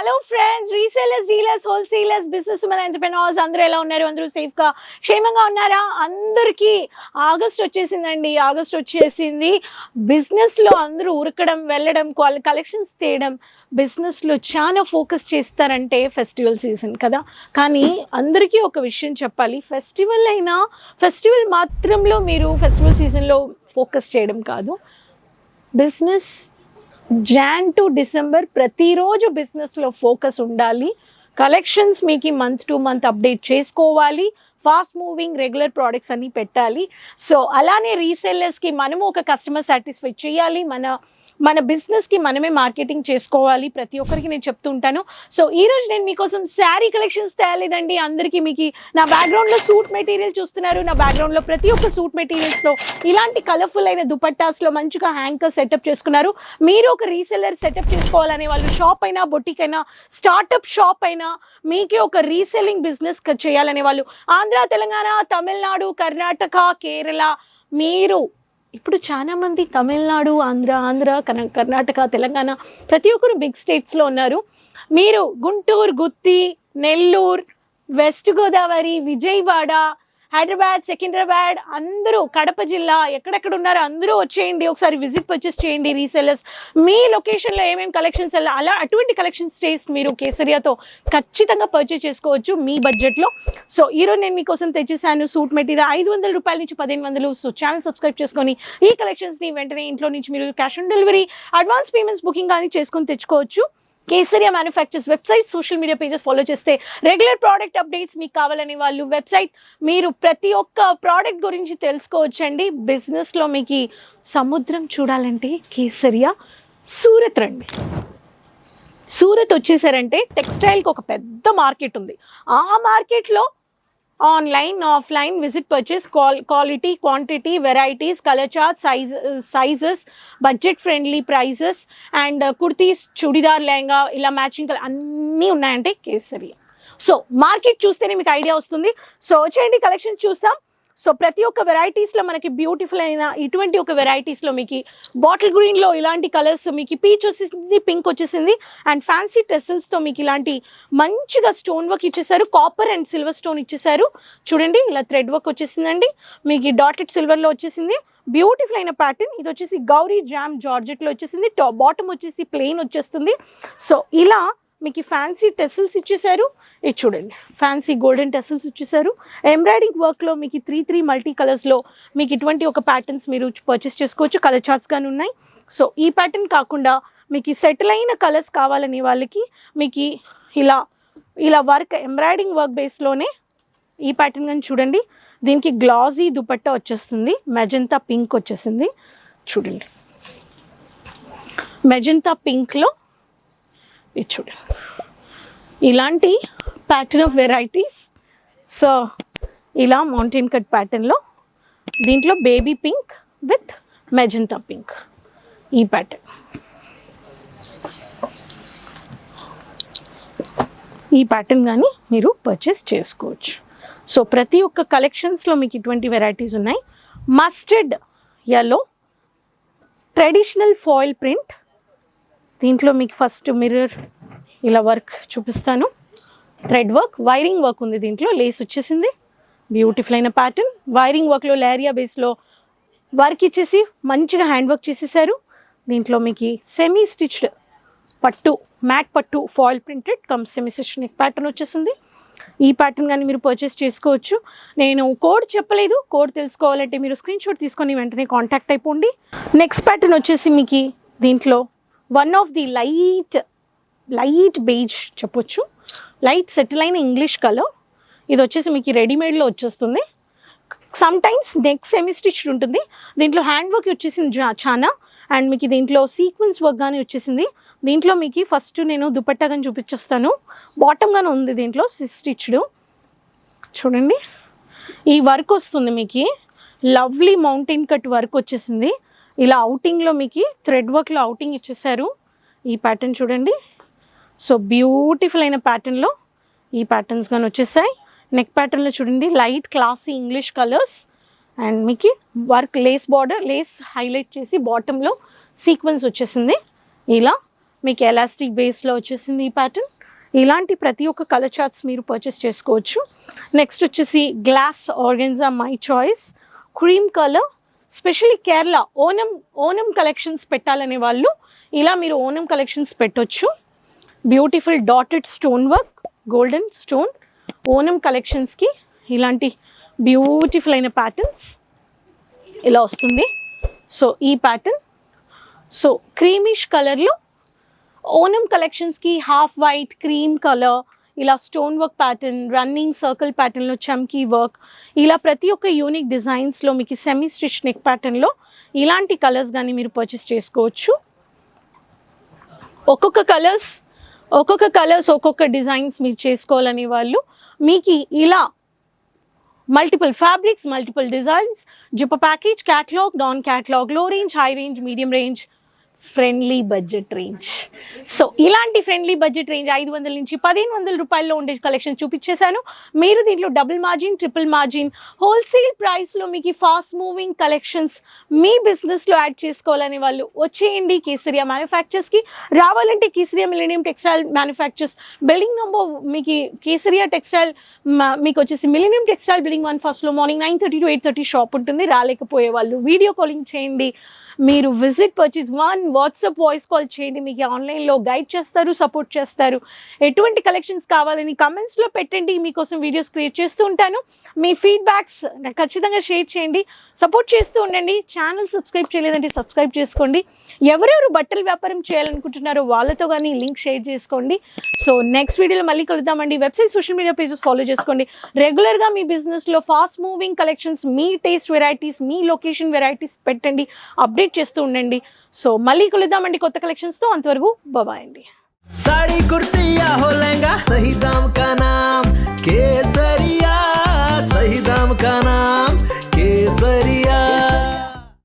Hello friends, resellers, dealers, wholesalers, business women, entrepreneurs అందరూ ఎలా ఉన్నారు? అందరూ సేఫ్గా క్షేమంగా ఉన్నారా? అందరికీ ఆగస్ట్ వచ్చేసిందండి. ఆగస్ట్ వచ్చేసింది. బిజినెస్లో అందరూ ఉరకడం, వెళ్ళడం, కలెక్షన్స్ తీయడం, బిజినెస్లో చాలా ఫోకస్ చేస్తారంటే ఫెస్టివల్ సీజన్ కదా. కానీ అందరికీ ఒక విషయం చెప్పాలి, ఫెస్టివల్ మాత్రంలో మీరు ఫెస్టివల్ సీజన్లో ఫోకస్ చేయడం కాదు. బిజినెస్ జాన్ టు డిసెంబర్ ప్రతిరోజు బిజినెస్లో ఫోకస్ ఉండాలి. కలెక్షన్స్ మీకు మంత్ టు మంత్ అప్డేట్ చేసుకోవాలి. ఫాస్ట్ మూవింగ్ రెగ్యులర్ ప్రోడక్ట్స్ అన్నీ పెట్టాలి. సో అలానే రీసెల్లర్స్కి మనము ఒక కస్టమర్ సాటిస్ఫై చేయాలి. మన బిజినెస్కి మనమే మార్కెటింగ్ చేసుకోవాలి. ప్రతి ఒక్కరికి నేను చెప్తూ ఉంటాను. సో ఈరోజు నేను మీకోసం శారీ కలెక్షన్స్ తేలేదండి. అందరికీ మీకు నా బ్యాక్గ్రౌండ్లో సూట్ మెటీరియల్ చూస్తున్నారు. నా బ్యాక్గ్రౌండ్లో ప్రతి ఒక్క సూట్ మెటీరియల్స్లో ఇలాంటి కలర్ఫుల్ అయిన దుపట్టాస్లో మంచిగా హ్యాంకర్ సెటప్ చేసుకున్నారు. మీరు ఒక రీసెల్లర్ సెటప్ చేసుకోవాలనే వాళ్ళు షాప్ అయినా, బొటిక్ అయినా, స్టార్టప్ షాప్ అయినా, మీకే ఒక రీసెల్లింగ్ బిజినెస్ చేయాలనే వాళ్ళు ఆంధ్ర, తెలంగాణ, తమిళనాడు, కర్ణాటక, కేరళ, మీరు ఇప్పుడు చాలామంది తమిళనాడు, ఆంధ్ర, కర్ణాటక, తెలంగాణ ప్రతి ఒక్కరు బిగ్ స్టేట్స్లో ఉన్నారు. మీరు గుంటూరు, గుత్తి, నెల్లూరు, వెస్ట్ గోదావరి, విజయవాడ, హైదరాబాద్, సికింద్రాబాద్, అందరూ కడప జిల్లా ఎక్కడెక్కడ ఉన్నారో అందరూ వచ్చేయండి. ఒకసారి విజిట్ పర్చేస్ చేయండి. రీసెల్లర్స్ మీ లొకేషన్లో ఏమేమి కలెక్షన్స్ అటువంటి కలెక్షన్స్ టేస్ట్ మీరు కేసరియాతో ఖచ్చితంగా పర్చేస్ చేసుకోవచ్చు మీ బడ్జెట్లో. సో ఈరోజు నేను మీకోసం తెచ్చేసాను సూట్ మెటీరియల్ 500 రూపాయల నుంచి 1500. సో ఛానల్ సబ్స్క్రైబ్ చేసుకొని ఈ కలెక్షన్స్ని వెంటనే ఇంట్లో నుంచి మీరు cash on delivery, advance payments, booking కానీ చేసుకొని తెచ్చుకోవచ్చు. Kesariya manufactures website, social media pages follow చేస్తే రెగ్యులర్ ప్రోడక్ట్ అప్డేట్స్ మీకు కావాలనే వాళ్ళు వెబ్సైట్, మీరు ప్రతి ఒక్క ప్రోడక్ట్ గురించి తెలుసుకోవచ్చండి. బిజినెస్లో మీకు సముద్రం చూడాలంటే కేసరియా సూరత్ రండి. సూరత్ వచ్చేసారంటే టెక్స్టైల్కి ఒక పెద్ద మార్కెట్ ఉంది. ఆ మార్కెట్లో online, offline, visit purchase, quality, quantity, varieties, colour chart, sizes, budget friendly prices and kurtis, churidar, lehenga, ఇలా మ్యాచింగ్ అన్నీ ఉన్నాయంటే కేసరియా. సో మార్కెట్ చూస్తేనే మీకు ఐడియా వస్తుంది. సో వచ్చేయండి, కలెక్షన్ చూస్తాం. సో ప్రతి ఒక్క వెరైటీస్లో మనకి బ్యూటిఫుల్ అయిన ఇటువంటి ఒక వెరైటీస్లో మీకు బాటిల్ గ్రీన్లో ఇలాంటి కలర్స్, మీకు పీచ్ వచ్చేసింది, పింక్ వచ్చేసింది అండ్ ఫ్యాన్సీ టెసల్స్తో మీకు ఇలాంటి మంచిగా స్టోన్ వర్క్ ఇచ్చేసారు. కాపర్ అండ్ సిల్వర్ స్టోన్ ఇచ్చేసారు. చూడండి, ఇలా థ్రెడ్ వర్క్ వచ్చేసిందండి. మీకు డాటెడ్ సిల్వర్లో వచ్చేసింది. బ్యూటిఫుల్ అయిన ప్యాటర్న్. ఇది వచ్చేసి గౌరీ జామ్ జార్జెట్లో వచ్చేసింది. బాటమ్ వచ్చేసి ప్లెయిన్ వచ్చేస్తుంది. సో ఇలా మీకు ఫ్యాన్సీ టెసల్స్ ఇచ్చేసారు. ఇది చూడండి, ఫ్యాన్సీ గోల్డెన్ టెసల్స్ ఇచ్చేసారు. ఎంబ్రాయిడింగ్ వర్క్లో మీకు 3 మల్టీ కలర్స్లో మీకు ఇటువంటి ఒక ప్యాటర్న్స్ మీరు పర్చేస్ చేసుకోవచ్చు. కలర్ చార్ట్స్ కానీ ఉన్నాయి. సో ఈ ప్యాటర్న్ కాకుండా మీకు సెటిల్ అయిన కలర్స్ కావాలనే వాళ్ళకి మీకు ఇలా వర్క్, ఎంబ్రాయిడింగ్ వర్క్ బేస్లోనే ఈ ప్యాటర్న్ కానీ చూడండి. దీనికి గ్లాజీ దుపట్టా వచ్చేస్తుంది. మెజంతా పింక్ వచ్చేసింది. చూడండి, మెజంతా పింక్లో ఇది చూడండి, ఇలాంటి ప్యాటర్న్ ఆఫ్ వెరైటీస్. సో ఇలా మౌంటైన్ కట్ ప్యాటర్న్లో, దీంట్లో baby pink with magenta pink ఈ ప్యాటర్న్. ఈ ప్యాటర్న్ కానీ మీరు పర్చేస్ చేసుకోవచ్చు. సో ప్రతి ఒక్క కలెక్షన్స్లో మీకు ఇటువంటి వెరైటీస్ ఉన్నాయి. Mustard yellow, traditional foil print. దీంట్లో మీకు ఫస్ట్ మిర్రర్ ఇలా వర్క్ చూపిస్తాను. థ్రెడ్ వర్క్, వైరింగ్ వర్క్ ఉంది. దీంట్లో లేస్ వచ్చేసింది. బ్యూటిఫుల్ అయిన ప్యాటర్న్. వైరింగ్ వర్క్లో లేరియా బేస్లో వర్క్ ఇచ్చేసి మంచిగా హ్యాండ్ వర్క్ చేసేసారు. దీంట్లో మీకు సెమీ స్టిచ్డ్ పట్టు, మ్యాట్ పట్టు, foil printed semi stitched neck pattern వచ్చేసింది. ఈ ప్యాటర్న్ కానీ మీరు పర్చేస్ చేసుకోవచ్చు. నేను కోడ్ చెప్పలేదు. కోడ్ తెలుసుకోవాలంటే మీరు స్క్రీన్ షాట్ తీసుకొని వెంటనే కాంటాక్ట్ అయిపోండి. నెక్స్ట్ ప్యాటర్న్ వచ్చేసి మీకు దీంట్లో one of the light beige చెప్పొచ్చు. లైట్ సెటిల్ అయిన ఇంగ్లీష్ కలర్. ఇది వచ్చేసి మీకు రెడీమేడ్లో వచ్చేస్తుంది. Some times neck semi stitched ఉంటుంది. దీంట్లో హ్యాండ్ వర్క్ వచ్చేసింది చాలా. అండ్ మీకు దీంట్లో సీక్వెన్స్ వర్క్ కానీ వచ్చేసింది. దీంట్లో మీకు ఫస్ట్ నేను దుపట్టా కానీ చూపించేస్తాను. బాటమ్ కానీ ఉంది దీంట్లో స్టిచ్డ్. చూడండి, ఈ వర్క్ వస్తుంది మీకు. లవ్లీ మౌంటైన్ కట్ వర్క్ వచ్చేసింది. ఇలా అవుటింగ్లో మీకు థ్రెడ్ వర్క్లో అవుటింగ్ ఇచ్చేసారు. ఈ ప్యాటర్న్ చూడండి. సో బ్యూటిఫుల్ అయిన ప్యాటర్న్లో ఈ ప్యాటర్న్స్ కానీ వచ్చేసాయి. నెక్ ప్యాటర్న్లో చూడండి, light classy English colours and మీకు work lace border, lace highlight చేసి బాటంలో సీక్వెన్స్ వచ్చేసింది. ఇలా మీకు ఎలాస్టిక్ బేస్లో వచ్చేసింది ఈ ప్యాటర్న్. ఇలాంటి ప్రతి ఒక్క కలర్ చార్ట్స్ మీరు పర్చేస్ చేసుకోవచ్చు. నెక్స్ట్ వచ్చేసి glass organza my choice cream colour, specially Kerala Onam collections పెట్టాలనే వాళ్ళు ఇలా మీరు ఓనం కలెక్షన్స్ పెట్టొచ్చు. Beautiful dotted stone work, golden stone, Onam కలెక్షన్స్కి ఇలాంటి బ్యూటిఫుల్ అయిన ప్యాటర్న్స్ ఇలా వస్తుంది. సో ఈ ప్యాటర్న్ సో క్రీమిష్ కలర్లో ఓనం కలెక్షన్స్కి హాఫ్ వైట్ క్రీమ్ కలర్, ఇలా stone work pattern, running circle ప్యాటర్న్లో చమ్కీ వర్క్, ఇలా ప్రతి ఒక్క యూనిక్ డిజైన్స్లో మీకు సెమీ స్టిచ్ నెక్ ప్యాటర్న్లో ఇలాంటి కలర్స్ కానీ మీరు పర్చేస్ చేసుకోవచ్చు. ఒక్కొక్క కలర్స్ ఒక్కొక్క డిజైన్స్ మీరు చేసుకోవాలని వాళ్ళు మీకు ఇలా multiple fabrics, multiple designs, zip package, catalogue, non catalogue, low range, high range, medium range, friendly budget range. So ఇలాంటి ఫ్రెండ్లీ బడ్జెట్ రేంజ్ 500 నుంచి 1500 రూపాయల్లో ఉండే కలెక్షన్ చూపించేశాను. మీరు దీంట్లో double margin, triple margin, wholesale ప్రైస్లో మీకు ఫాస్ట్ మూవింగ్ కలెక్షన్స్ మీ బిజినెస్లో యాడ్ చేసుకోవాలని వాళ్ళు వచ్చేయండి కేసరియా మ్యానుఫ్యాక్చర్స్కి. రావాలంటే Kesariya millennium textile manufactures building number మీకు కేసరియా టెక్స్టైల్ మీకు వచ్చేసి మిలీనియం టెక్స్టైల్ బిల్డింగ్ 1 ఫస్ట్లో మార్నింగ్ 9:30 to 8:30 షాప్ ఉంటుంది. రాలేకపోయే వాళ్ళు వీడియో కాలింగ్ చేయండి, మీరు visit purchase 1 WhatsApp voice call చేయండి, మీకు ఆన్లైన్లో గైడ్ చేస్తారు, సపోర్ట్ చేస్తారు. ఎటువంటి కలెక్షన్స్ కావాలని కమెంట్స్లో పెట్టండి, మీకోసం వీడియోస్ క్రియేట్ చేస్తూ ఉంటాను. మీ ఫీడ్బ్యాక్స్ ఖచ్చితంగా షేర్ చేయండి, సపోర్ట్ చేస్తూ ఉండండి. ఛానల్ సబ్స్క్రైబ్ చేయలేదంటే సబ్స్క్రైబ్ చేసుకోండి. ఎవరెవరు బట్టల వ్యాపారం చేయాలనుకుంటున్నారో వాళ్ళతో కానీ లింక్ షేర్ చేసుకోండి. సో నెక్స్ట్ వీడియోలో మళ్ళీ కలుద్దామండి. Website, social media pages follow చేసుకోండి. రెగ్యులర్గా మీ బిజినెస్లో ఫాస్ట్ మూవింగ్ కలెక్షన్స్, మీ టేస్ట్ వెరైటీస్, మీ లొకేషన్ వెరైటీస్ పెట్టండి, అప్డేట్ చేస్తూ ఉండండి. సో మళ్ళీ కలుద్దామండి కొత్త కలెక్షన్స్తో. అంతవరకు బాయ్ అండి. साड़ी कुर्ती